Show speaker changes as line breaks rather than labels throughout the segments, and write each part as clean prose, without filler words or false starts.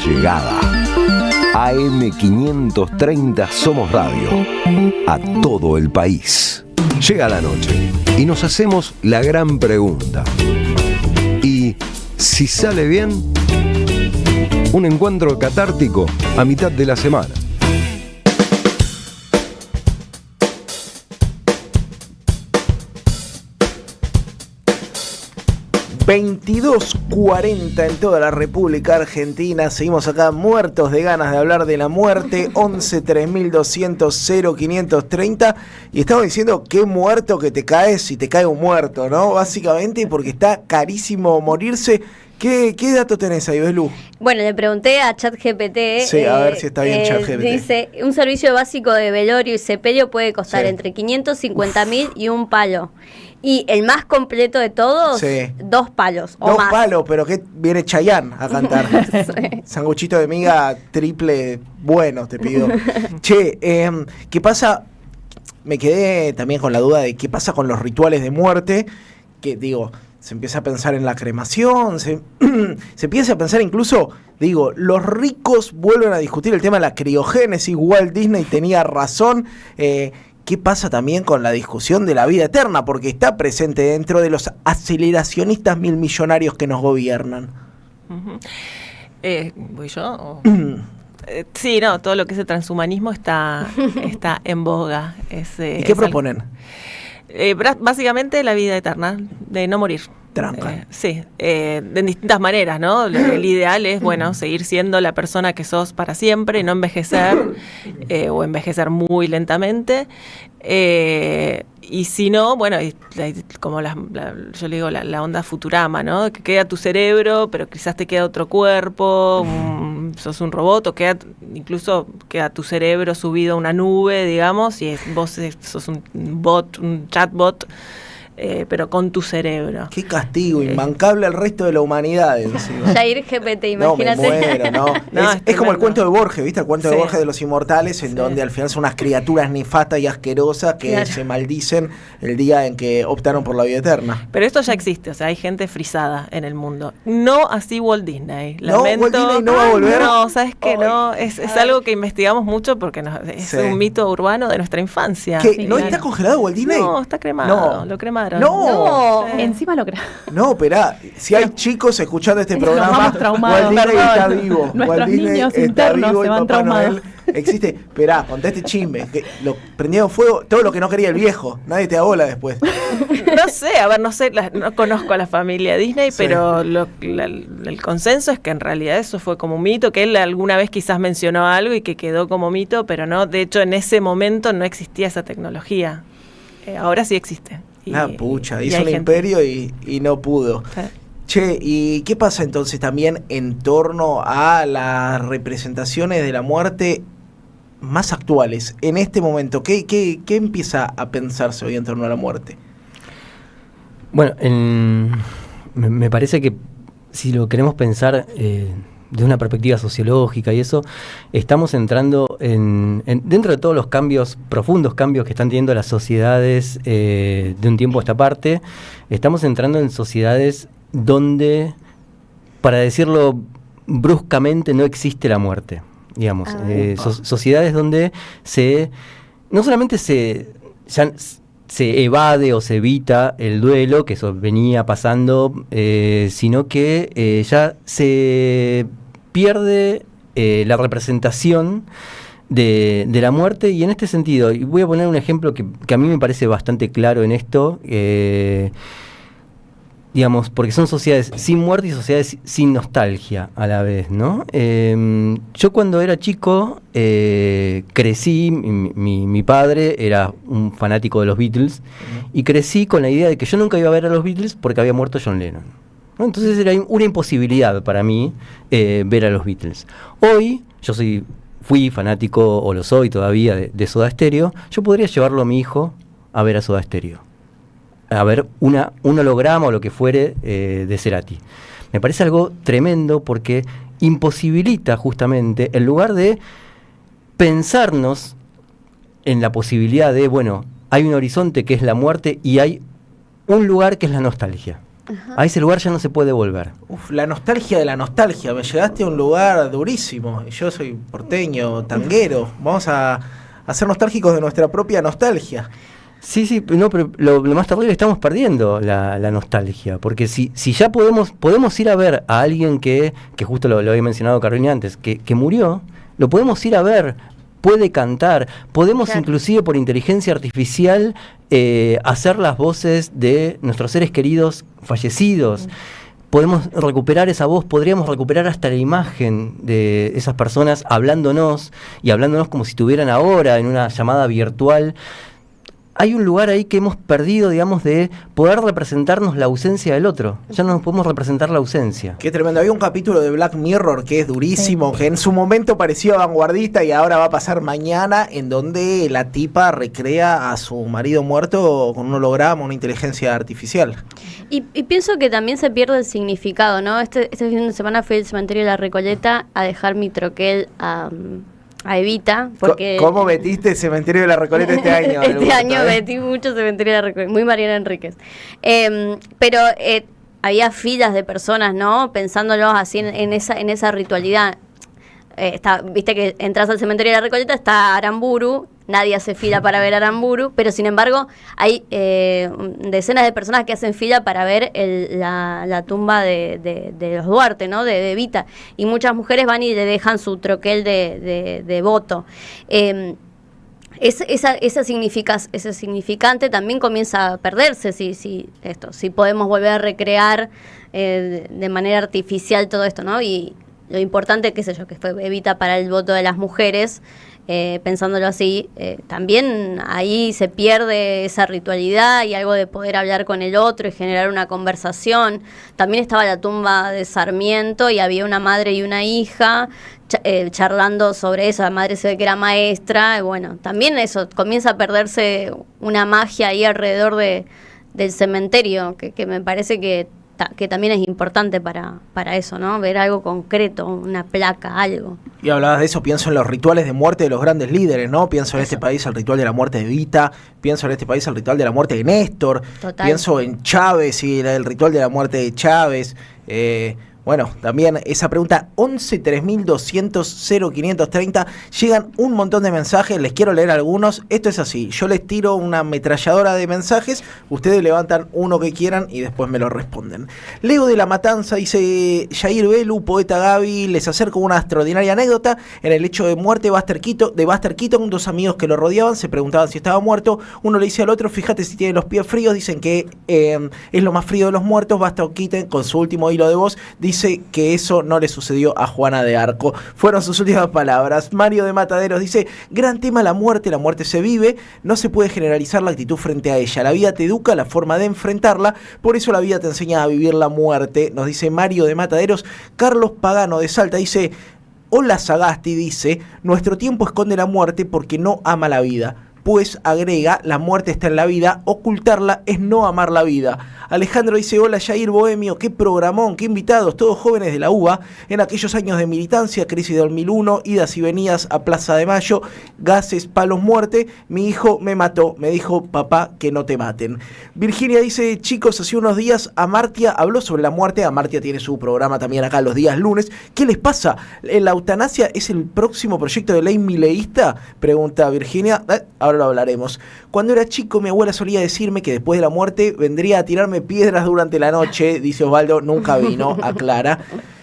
llegada. AM530 Somos Radio. A todo el país. Llega la noche y nos hacemos la gran pregunta. ¿Y si sale bien? Un encuentro catártico a mitad de la semana.
...22:40 en toda la República Argentina. Seguimos acá muertos de ganas de hablar de la muerte. 11 3200 0530. Y estamos diciendo qué muerto que te caes si te cae un muerto, ¿no? Básicamente porque está carísimo morirse. ¿Qué dato tenés ahí, Belú?
Bueno, le pregunté a ChatGPT.
Sí, a ver si está bien ChatGPT.
Dice, un servicio básico de velorio y sepelio puede costar entre 550.000 y un palo. Y el más completo de todos, 2 palos o más.
2 palos, pero que viene Chayanne a cantar. Sí. Sanguchito de miga triple bueno, te pido. Che, ¿qué pasa? Me quedé también con la duda de qué pasa con los rituales de muerte. Que digo, se empieza a pensar en la cremación, se empieza a pensar incluso, digo, los ricos vuelven a discutir el tema de la criogénesis. Walt Disney tenía razón. ¿Qué pasa también con la discusión de la vida eterna? Porque está presente dentro de los aceleracionistas milmillonarios que nos gobiernan.
¿Voy yo? Sí, no, todo lo que es el transhumanismo está en boga. ¿Y
qué proponen?
Básicamente la vida eterna, de no morir. Sí, de distintas maneras, ¿no? El ideal es, bueno, seguir siendo la persona que sos para siempre, no envejecer o envejecer muy lentamente. Y si no, bueno, como yo le digo la onda Futurama, ¿no? Que queda tu cerebro, pero quizás te queda otro cuerpo, sos un robot, o incluso queda tu cerebro subido a una nube, digamos, y vos sos un bot, un chatbot, pero con tu cerebro.
Qué castigo, imbancable al resto de la humanidad.
Jair GPT, imagínate.
No, me muero, ¿no? Es como el cuento de Borges, ¿viste? El cuento de Borges de los inmortales, en donde al final son unas criaturas nefastas y asquerosas que se maldicen el día en que optaron por la vida eterna.
Pero esto ya existe, o sea, hay gente frisada en el mundo. No así Walt Disney. Lamento.
¿Walt Disney no va a volver?
No, ¿sabes qué? No, es algo que investigamos mucho porque es un mito urbano de nuestra infancia.
¿No está congelado Walt Disney?
No, está cremado, lo cremaron.
No.
Encima lo creo.
No, esperá, si hay chicos escuchando este programa,
Walt
Disney está vivo.
Nuestros niños internos se van traumados.
Existe, esperá, conté este chisme, que lo prendieron fuego, todo lo que no quería el viejo, nadie te da bola después.
No sé, no conozco a la familia Disney, pero el consenso es que en realidad eso fue como un mito, que él alguna vez quizás mencionó algo y que quedó como mito, pero no, de hecho en ese momento no existía esa tecnología. Ahora sí existe.
Hizo un imperio y no pudo. Sí. Che, ¿y qué pasa entonces también en torno a las representaciones de la muerte más actuales? En este momento, ¿qué empieza a pensarse hoy en torno a la muerte?
Bueno, me parece que si lo queremos pensar de una perspectiva sociológica y eso, estamos entrando dentro de todos los profundos cambios que están teniendo las sociedades de un tiempo a esta parte, estamos entrando en sociedades donde, para decirlo bruscamente, no existe la muerte, digamos. Sociedades donde no solamente se evade o se evita el duelo, que eso venía pasando, sino que ya se pierde la representación de la muerte. Y en este sentido, y voy a poner un ejemplo que a mí me parece bastante claro en esto, digamos, porque son sociedades sin muerte y sociedades sin nostalgia a la vez, ¿no? Yo cuando era chico crecí, mi padre era un fanático de los Beatles, y crecí con la idea de que yo nunca iba a ver a los Beatles porque había muerto John Lennon, ¿no? Entonces era una imposibilidad para mí ver a los Beatles. Hoy yo fui fanático, o lo soy todavía, de Soda Stereo. Yo podría llevarlo a mi hijo a ver a Soda Stereo, a ver un holograma o lo que fuere de Cerati. Me parece algo tremendo porque imposibilita justamente, en lugar de pensarnos en la posibilidad de, bueno, hay un horizonte que es la muerte y hay un lugar que es la nostalgia. A ese lugar ya no se puede volver.
Uf, la nostalgia de la nostalgia. Me llegaste a un lugar durísimo. Yo soy porteño, tanguero. Vamos a ser nostálgicos de nuestra propia nostalgia.
Sí, no, pero lo más terrible, estamos perdiendo la nostalgia, porque si ya podemos ir a ver a alguien que justo lo había mencionado Carolina antes, que murió, lo podemos ir a ver, puede cantar, podemos inclusive por inteligencia artificial hacer las voces de nuestros seres queridos fallecidos. Podemos recuperar esa voz, podríamos recuperar hasta la imagen de esas personas hablándonos como si estuvieran ahora en una llamada virtual. Hay un lugar ahí que hemos perdido, digamos, de poder representarnos la ausencia del otro. Ya no nos podemos representar la ausencia.
Qué tremendo. Había un capítulo de Black Mirror que es durísimo, que en su momento parecía vanguardista y ahora va a pasar mañana, en donde la tipa recrea a su marido muerto con un holograma, una inteligencia artificial.
Y pienso que también se pierde el significado, ¿no? Este fin de semana fui al cementerio de La Recoleta a dejar mi troquel a Evita, porque...
¿Cómo metiste el cementerio de La Recoleta este año?
Este año metí mucho cementerio de La Recoleta, muy Mariana Enríquez. Pero había filas de personas, ¿no? Pensándolo así en esa ritualidad. Viste que entras al cementerio de La Recoleta, está Aramburu, nadie hace fila para ver Aramburu, pero sin embargo hay decenas de personas que hacen fila para ver la tumba de los Duarte, ¿no? De Evita, y muchas mujeres van y le dejan su troquel de voto. Ese significante también comienza a perderse si podemos volver a recrear de manera artificial todo esto, ¿no? Y lo importante, qué sé yo, que fue Evita para el voto de las mujeres, pensándolo así, también ahí se pierde esa ritualidad y algo de poder hablar con el otro y generar una conversación. También estaba la tumba de Sarmiento y había una madre y una hija charlando sobre eso. La madre se ve que era maestra, y bueno, también eso, comienza a perderse una magia ahí alrededor del cementerio, que me parece que también es importante para eso, ¿no? Ver algo concreto, una placa, algo.
Y hablabas de eso, pienso en los rituales de muerte de los grandes líderes, ¿no? Pienso en este país el ritual de la muerte de Evita, pienso en este país el ritual de la muerte de Néstor, pienso en Chávez y el ritual de la muerte de Chávez. Bueno, también esa pregunta, 11 3200 0530, llegan un montón de mensajes, les quiero leer algunos. Esto es así, yo les tiro una ametralladora de mensajes, ustedes levantan uno que quieran y después me lo responden. Leo de la Matanza dice: Yair Belu, poeta Gaby, les acerco una extraordinaria anécdota. En el hecho de muerte de Buster Keaton, dos amigos que lo rodeaban se preguntaban si estaba muerto. Uno le dice al otro: fíjate si tiene los pies fríos. Dicen que es lo más frío de los muertos. Buster Keaton, con su último hilo de voz, dice que eso no le sucedió a Juana de Arco. Fueron sus últimas palabras. Mario de Mataderos dice: gran tema la muerte se vive, no se puede generalizar la actitud frente a ella. La vida te educa la forma de enfrentarla, por eso la vida te enseña a vivir la muerte, nos dice Mario de Mataderos. Carlos Pagano de Salta dice: hola Sagasti, dice: nuestro tiempo esconde la muerte porque no ama la vida. Pues agrega: la muerte está en la vida, ocultarla es no amar la vida. Alejandro dice: hola Yair Bohemio, qué programón, qué invitados, todos jóvenes de la UBA, en aquellos años de militancia, crisis de 2001, idas y venidas a Plaza de Mayo, gases, palos, muerte, mi hijo me mató, me dijo papá que no te maten. Virginia dice: chicos, hace unos días Amartya habló sobre la muerte. Amartya tiene su programa también acá los días lunes. ¿Qué les pasa? ¿La eutanasia es el próximo proyecto de ley mileísta? Pregunta Virginia. Ahora lo hablaremos. Cuando era chico, mi abuela solía decirme que después de la muerte vendría a tirarme piedras durante la noche, dice Osvaldo. Nunca vino, aclara.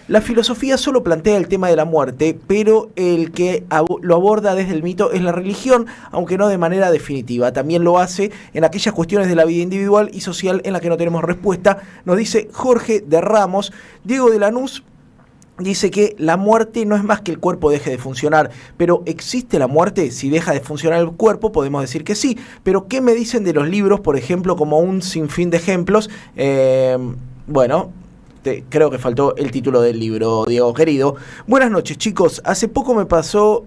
La filosofía solo plantea el tema de la muerte, pero el que lo aborda desde el mito es la religión, aunque no de manera definitiva. También lo hace en aquellas cuestiones de la vida individual y social en las que no tenemos respuesta, nos dice Jorge de Ramos. Diego de Lanús dice que la muerte no es más que el cuerpo deje de funcionar. Pero ¿existe la muerte? Si deja de funcionar el cuerpo, podemos decir que sí. Pero ¿qué me dicen de los libros, por ejemplo, como un sinfín de ejemplos? Bueno, creo que faltó el título del libro, Diego querido. Buenas noches, chicos. Hace poco me pasó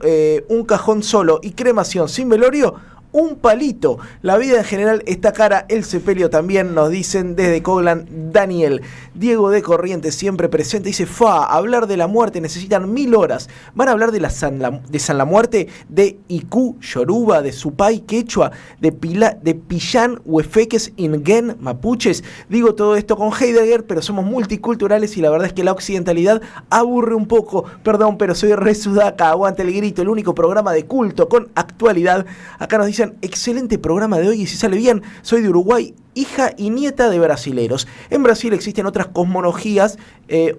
un cajón solo y cremación sin velorio. un palito. La vida en general está cara, el sepelio también, nos dicen desde Coglan. Daniel. Diego de Corrientes, siempre presente, dice: hablar de la muerte necesitan 1000 horas. ¿Van a hablar de San la Muerte, de Iku, Yoruba, de Supay, Quechua, de Pillán, Huefeques, Ingen, Mapuches? Digo todo esto con Heidegger, pero somos multiculturales y la verdad es que la occidentalidad aburre un poco. Perdón, pero soy re sudaca, aguante el grito, el único programa de culto con actualidad. Acá nos dicen: excelente programa de hoy y si sale bien, soy de Uruguay, hija y nieta de brasileros. En Brasil existen otras cosmologías, en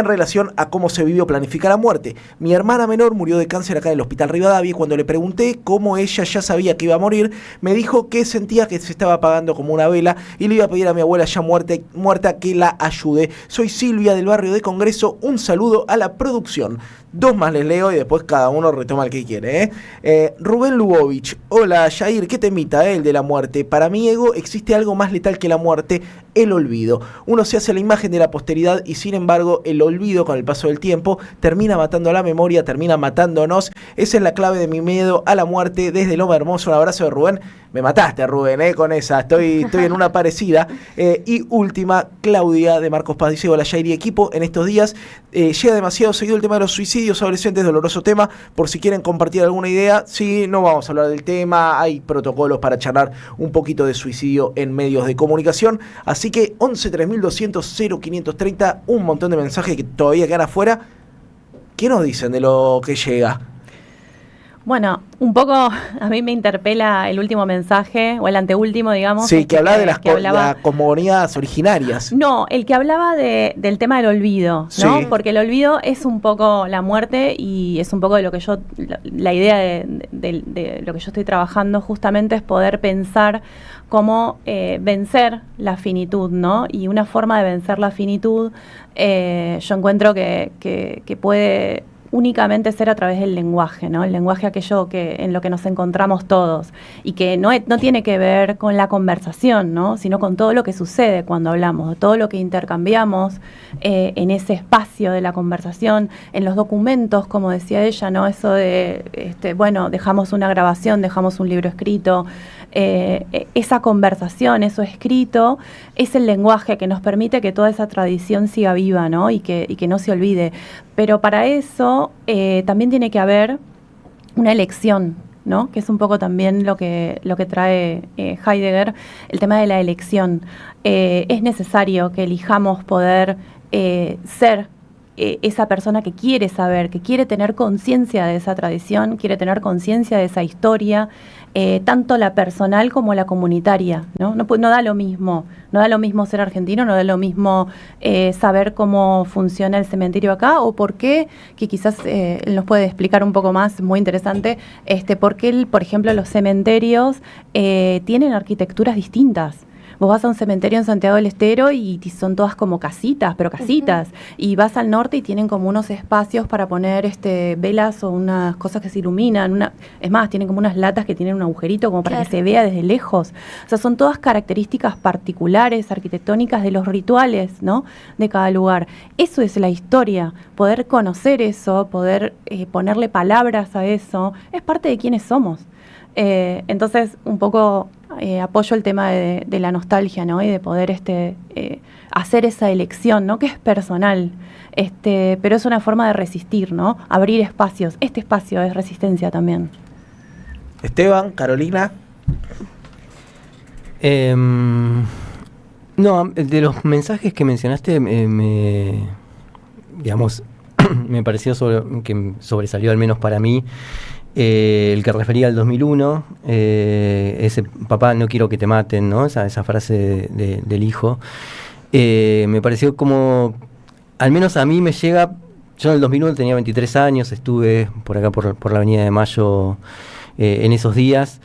relación a cómo se vivió planificar la muerte. Mi hermana menor murió de cáncer acá en el Hospital Rivadavia y cuando le pregunté cómo ella ya sabía que iba a morir, me dijo que sentía que se estaba apagando como una vela y le iba a pedir a mi abuela ya muerta que la ayude. Soy Silvia del barrio de Congreso, un saludo a la producción. 2 más les leo y después cada uno retoma el que quiere. Rubén Lubovich: hola Jair, ¿qué temita el de la muerte? Para mi ego existe algo más letal que la muerte, el olvido. Uno se hace la imagen de la posteridad y sin embargo el olvido con el paso del tiempo termina matando a la memoria, termina matándonos. Esa es la clave de mi miedo a la muerte. Desde Loma Hermoso, un abrazo de Rubén. Me mataste, Rubén, con esa. Estoy en una parecida. Y última, Claudia de Marcos Paz dice: hola Jair y equipo, en estos días llega demasiado seguido el tema de los suicidios adolescentes, doloroso tema. Por si quieren compartir alguna idea, sí, no vamos a hablar del tema. Hay protocolos para charlar un poquito de suicidio en medios de comunicación. Así que 11 3200 0530, un montón de mensajes que todavía quedan afuera. ¿Qué nos dicen de lo que llega?
Bueno, un poco a mí me interpela el último mensaje, o el anteúltimo, digamos.
Sí, que hablaba de las cosmogonías originarias.
No, el que hablaba del tema del olvido, ¿no? Sí. Porque el olvido es un poco la muerte y es un poco de lo que yo, la idea de lo que yo estoy trabajando justamente es poder pensar cómo vencer la finitud, ¿no? Y una forma de vencer la finitud, yo encuentro que puede únicamente ser a través del lenguaje, ¿no? El lenguaje aquello en lo que nos encontramos todos y que no tiene que ver con la conversación, ¿no? Sino con todo lo que sucede cuando hablamos, todo lo que intercambiamos en ese espacio de la conversación, en los documentos, como decía ella, ¿no? Eso de, dejamos una grabación, dejamos un libro escrito, esa conversación, eso escrito, es el lenguaje que nos permite que toda esa tradición siga viva, ¿no? Y que no se olvide. Pero para eso también tiene que haber una elección, ¿no? Que es un poco también lo que trae Heidegger, el tema de la elección. Es necesario que elijamos poder ser esa persona que quiere saber, que quiere tener conciencia de esa tradición, quiere tener conciencia de esa historia, tanto la personal como la comunitaria, ¿no? No da lo mismo, no da lo mismo ser argentino, no da lo mismo saber cómo funciona el cementerio acá o por qué, que quizás él nos puede explicar un poco más, muy interesante, por qué, por ejemplo, los cementerios tienen arquitecturas distintas. Vos vas a un cementerio en Santiago del Estero y son todas como casitas, pero casitas. Uh-huh. Y vas al norte y tienen como unos espacios para poner velas o unas cosas que se iluminan. Es más, tienen como unas latas que tienen un agujerito como para que se vea desde lejos. O sea, son todas características particulares, arquitectónicas de los rituales, ¿no? De cada lugar. Eso es la historia. Poder conocer eso, poder ponerle palabras a eso, es parte de quiénes somos. Entonces, un poco apoyo el tema de la nostalgia, ¿no? Y de poder hacer esa elección, ¿no? Que es personal, pero es una forma de resistir, ¿no? Abrir espacios. Este espacio es resistencia también.
Esteban, Carolina.
No, de los mensajes que mencionaste, me pareció que sobresalió al menos para mí. El que refería al 2001, ese papá, no quiero que te maten, ¿no? Esa frase del hijo, me pareció como, al menos a mí me llega. Yo en el 2001 tenía 23 años, estuve por acá por la Avenida de Mayo en esos días,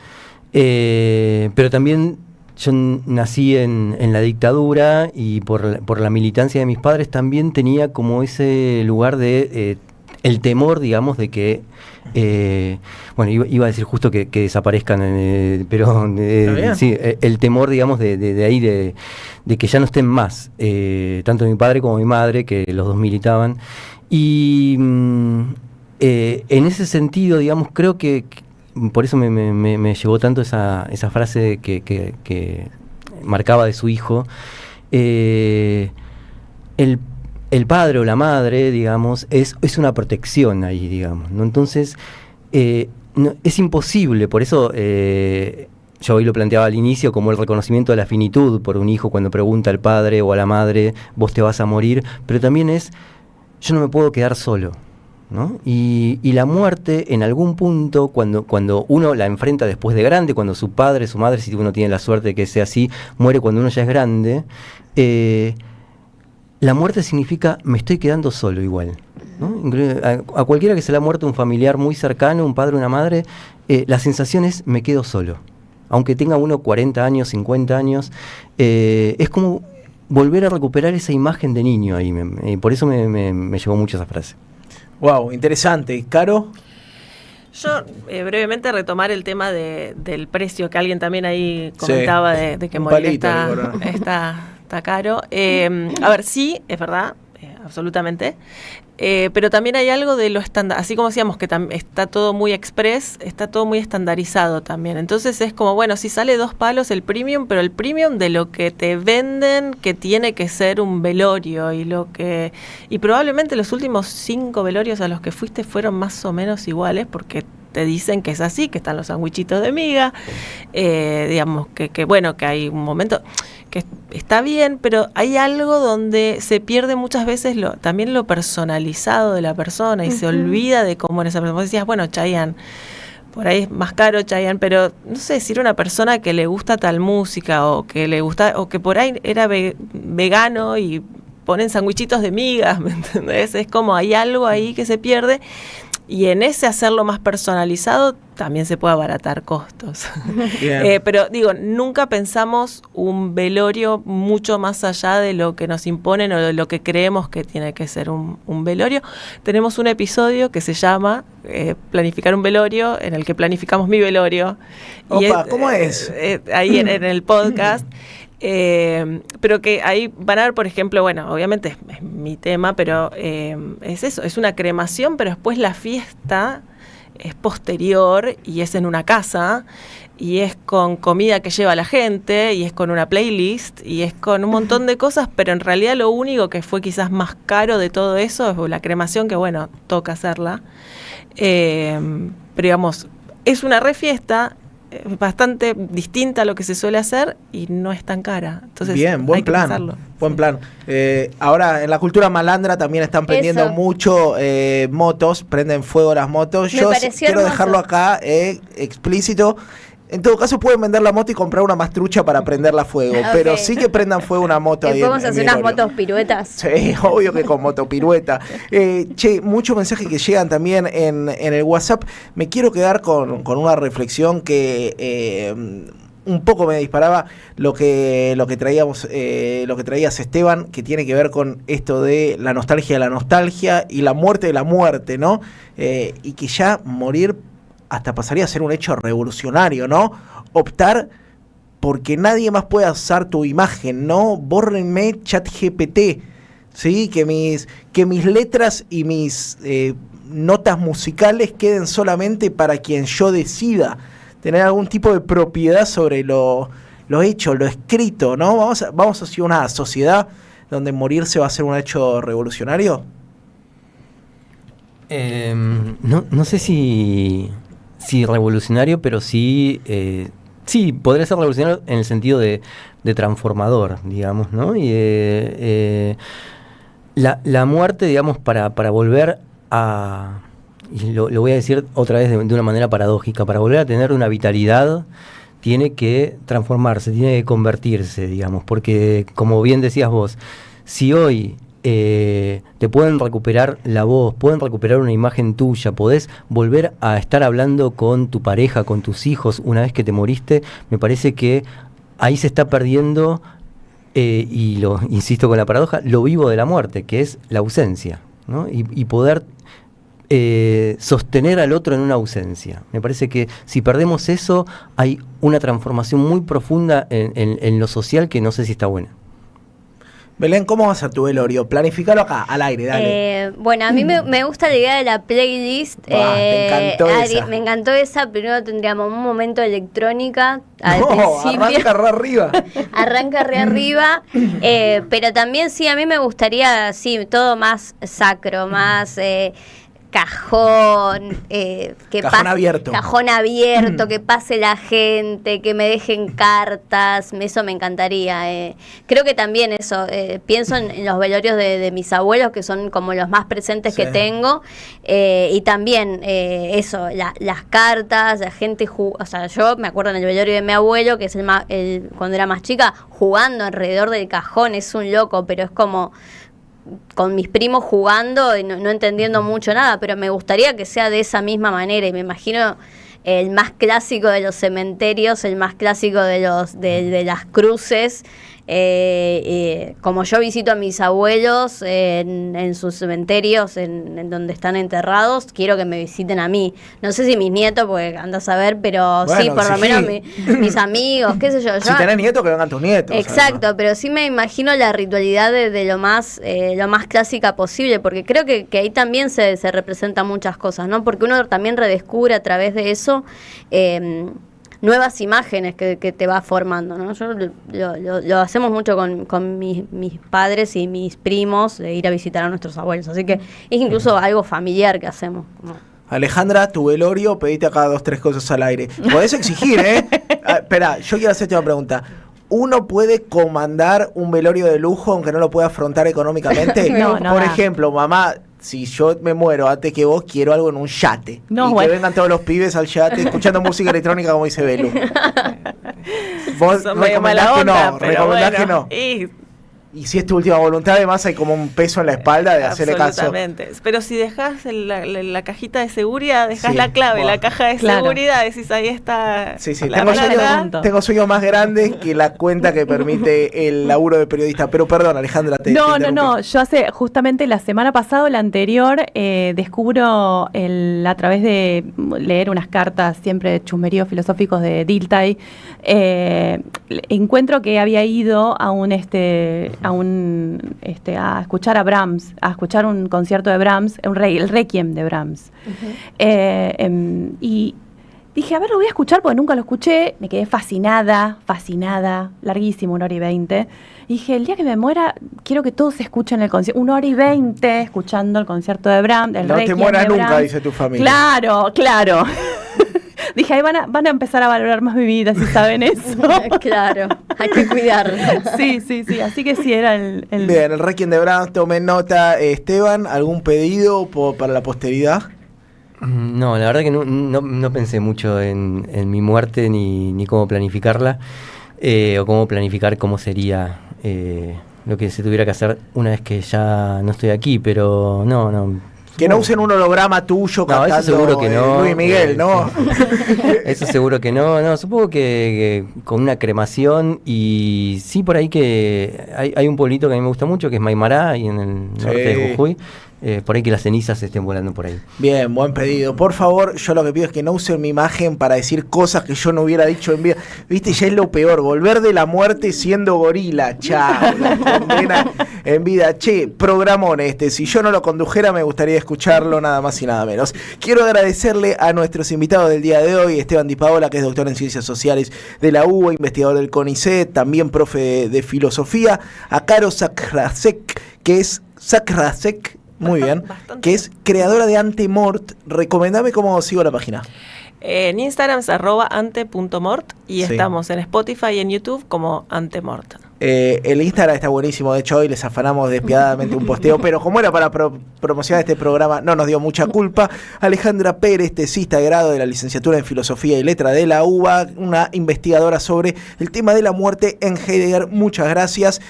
pero también yo nací en la dictadura y por la militancia de mis padres también tenía como ese lugar de el temor, digamos, de que iba a decir justo que desaparezcan, pero sí, el temor, digamos, de ahí, de que ya no estén más, tanto mi padre como mi madre, que los dos militaban. Y en ese sentido, digamos, creo que por eso me llevó tanto esa frase que marcaba de su hijo. El padre o la madre, digamos, es una protección ahí, digamos, ¿no? Entonces, es imposible, por eso yo hoy lo planteaba al inicio como el reconocimiento de la finitud por un hijo cuando pregunta al padre o a la madre, vos te vas a morir, pero también es, yo no me puedo quedar solo, ¿no? Y la muerte en algún punto, cuando uno la enfrenta después de grande, cuando su padre, su madre, si uno tiene la suerte de que sea así, muere cuando uno ya es grande, la muerte significa me estoy quedando solo igual, ¿no? A cualquiera que se le ha muerto un familiar muy cercano, un padre, una madre, la sensación es me quedo solo. Aunque tenga uno 40 años, 50 años, es como volver a recuperar esa imagen de niño ahí. Por eso me llevó mucho esa frase.
Wow, interesante. ¿Caro?
Yo brevemente retomar el tema del precio que alguien también ahí comentaba, de que morir está caro. A ver, sí, es verdad, absolutamente. Pero también hay algo de lo estándar, así como decíamos que está todo muy express, está todo muy estandarizado también. Entonces es como, bueno, si sale 2 palos el premium, pero el premium de lo que te venden que tiene que ser un velorio y probablemente los últimos 5 velorios a los que fuiste fueron más o menos iguales porque te dicen que es así, que están los sandwichitos de miga, digamos que bueno, que hay un momento que está bien, pero hay algo donde se pierde muchas veces también lo personalizado de la persona y se olvida de cómo era esa persona. Vos decías, bueno, Chayanne, por ahí es más caro Chayanne, pero no sé, si era una persona que le gusta tal música o que le gusta, o que por ahí era vegano y ponen sandwichitos de migas, ¿me entendés? Es como hay algo ahí que se pierde. Y en ese hacerlo más personalizado también se puede abaratar costos. Pero digo, nunca pensamos un velorio mucho más allá de lo que nos imponen o de lo que creemos que tiene que ser un velorio. Tenemos un episodio que se llama Planificar un velorio, en el que planificamos mi velorio.
Opa, ¿cómo es?
Ahí en el podcast. Pero que ahí van a ver, por ejemplo, bueno, obviamente es mi tema, pero es eso, es una cremación, pero después la fiesta es posterior y es en una casa y es con comida que lleva la gente y es con una playlist y es con un montón de cosas, pero en realidad lo único que fue quizás más caro de todo eso es la cremación, que bueno, toca hacerla, pero digamos, es una refiesta bastante distinta a lo que se suele hacer y no es tan cara. Entonces,
bien, buen plan. Buen plan. Ahora en la cultura malandra también están prendiendo mucho motos, prenden fuego las motos. Yo quiero dejarlo acá explícito. En todo caso pueden vender la moto y comprar una más trucha para prenderla a fuego, pero sí que prendan fuego una moto.
¿Y podemos hacer unas motos piruetas?
Sí, obvio que con moto pirueta. Muchos mensajes que llegan también en el WhatsApp. Me quiero quedar con una reflexión que un poco me disparaba lo que traías, Esteban, que tiene que ver con esto de la nostalgia y la muerte de la muerte, ¿no? Y que ya morir hasta pasaría a ser un hecho revolucionario, ¿no? Optar porque nadie más pueda usar tu imagen, ¿no? Bórrenme ChatGPT, ¿sí? Que mis letras y mis notas musicales queden solamente para quien yo decida. Tener algún tipo de propiedad sobre lo hecho, lo escrito, ¿no? Vamos hacia una sociedad donde morirse va a ser un hecho revolucionario.
No sé si revolucionario, pero sí podría ser revolucionario en el sentido de transformador, digamos, ¿no? Y la muerte, digamos, para volver a, y lo voy a decir otra vez de una manera paradójica, para volver a tener una vitalidad tiene que transformarse, tiene que convertirse, digamos, porque como bien decías vos, si hoy te pueden recuperar la voz, pueden recuperar una imagen tuya, podés volver a estar hablando con tu pareja, con tus hijos una vez que te moriste, me parece que ahí se está perdiendo, y lo insisto con la paradoja, lo vivo de la muerte, que es la ausencia, ¿no? Y poder sostener al otro en una ausencia. Me parece que si perdemos eso, hay una transformación muy profunda en lo social que no sé si está buena.
Belén, ¿cómo va a ser tu velorio? Planificalo acá, al aire, dale.
Bueno, a mí me gusta la idea de la playlist.
Te encantó esa.
Me encantó esa. Primero tendríamos un momento de electrónica al principio.
Arranca re arriba.
Arranca re arriba. Pero también sí, a mí me gustaría, sí, todo más sacro, más... cajón,
cajón abierto.
Cajón abierto, que pase la gente, que me dejen cartas, eso me encantaría. Creo que también eso, pienso en los velorios de mis abuelos, que son como los más presentes que tengo, y también eso, las cartas, la gente, o sea, yo me acuerdo en el velorio de mi abuelo, que es cuando era más chica, jugando alrededor del cajón, es un loco, pero es como... con mis primos jugando y no entendiendo mucho nada, pero me gustaría que sea de esa misma manera, y me imagino el más clásico de los cementerios, el más clásico de las cruces, como yo visito a mis abuelos en sus cementerios, en donde están enterrados, quiero que me visiten a mí. No sé si mis nietos, porque andas a ver, pero bueno, sí, por lo menos mis amigos, qué sé yo.
Si tenés nietos, que vengan tus nietos.
Exacto, pero sí me imagino la ritualidad de lo más clásica posible, porque creo que ahí también se representan muchas cosas, ¿no? Porque uno también redescubre a través de eso nuevas imágenes que te va formando, ¿no? Yo lo hacemos mucho con mis padres y mis primos, de ir a visitar a nuestros abuelos, así que es incluso algo familiar que hacemos, ¿no?
Alejandra, tu velorio, pedite acá 2, 3 cosas al aire. Podés exigir, Espera, yo quiero hacerte una pregunta. ¿Uno puede comandar un velorio de lujo aunque no lo pueda afrontar económicamente?
No.
Por ejemplo, mamá, si yo me muero antes que vos, quiero algo en un yate. Que vengan todos los pibes al yate escuchando música electrónica como dice Belu. Vos recomendás que no. Y si es tu última voluntad, además hay como un peso en la espalda de hacerle caso.
Absolutamente. Pero si dejas la cajita de seguridad, dejas la clave, la caja de seguridad, decís, ahí está.
Sí, tengo sueños más grandes que la cuenta que permite el laburo de periodista. Pero perdón, Alejandra,
No. Yo justamente la semana pasada o la anterior, descubro a través de leer unas cartas siempre de chusmeríos filosóficos de Dilthey, encuentro que había ido a escuchar a Brahms, a escuchar un concierto de Brahms, el Requiem de Brahms. Y dije, a ver, lo voy a escuchar porque nunca lo escuché. Me quedé fascinada, larguísimo, 1h20. Y dije, el día que me muera, quiero que todos escuchen el concierto. 1h20 escuchando el concierto de Brahms, el Requiem de Brahms.
No te mueras nunca, dice tu familia.
Claro. Dije, ahí van a empezar a valorar más mi vida, si saben eso.
Claro, hay que cuidarla.
Sí, así que sí, era el...
Bien, el Requiem de Brahms, tomen nota. Esteban, ¿algún pedido para la posteridad?
No, la verdad que no pensé mucho en mi muerte ni cómo planificarla, o cómo planificar cómo sería lo que se tuviera que hacer una vez que ya no estoy aquí, pero no.
Que no usen un holograma tuyo cantando
eso seguro que no,
Luis Miguel, ¿no?
Eso seguro que no. Supongo que con una cremación, y sí, por ahí que hay un pueblito que a mí me gusta mucho, que es Maimará, y en el norte de Jujuy. Por ahí que las cenizas estén volando por ahí.
Bien, buen pedido. Por favor, yo lo que pido es que no usen mi imagen para decir cosas que yo no hubiera dicho en vida. Viste, ya es lo peor, volver de la muerte siendo gorila. Chao, la condena en vida. Che, programón si yo no lo condujera me gustaría escucharlo, nada más y nada menos. Quiero agradecerle a nuestros invitados del día de hoy, Esteban Di Paola, que es doctor en Ciencias Sociales de la UBA, investigador del CONICET, también profe de filosofía, a Caro Sakrasek, que es muy bien, que es creadora de Antemort. Recomendame cómo sigo la página.
En Instagram es @ante.mort y estamos en Spotify y en YouTube como Antemort.
El Instagram está buenísimo, de hecho hoy les afanamos despiadadamente un posteo, pero como era para promocionar este programa no nos dio mucha culpa. Alejandra Pérez, tesista de grado de la licenciatura en Filosofía y Letra de la UBA, una investigadora sobre el tema de la muerte en Heidegger. Muchas gracias.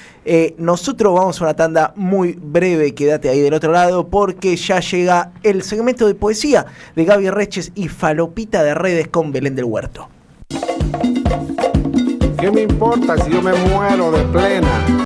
Nosotros vamos a una tanda muy breve, quédate ahí del otro lado porque ya llega el segmento de poesía de Gaby Reches y Falopita de Redes con Belén del Huerto.
¿Qué me importa si yo me muero de plena?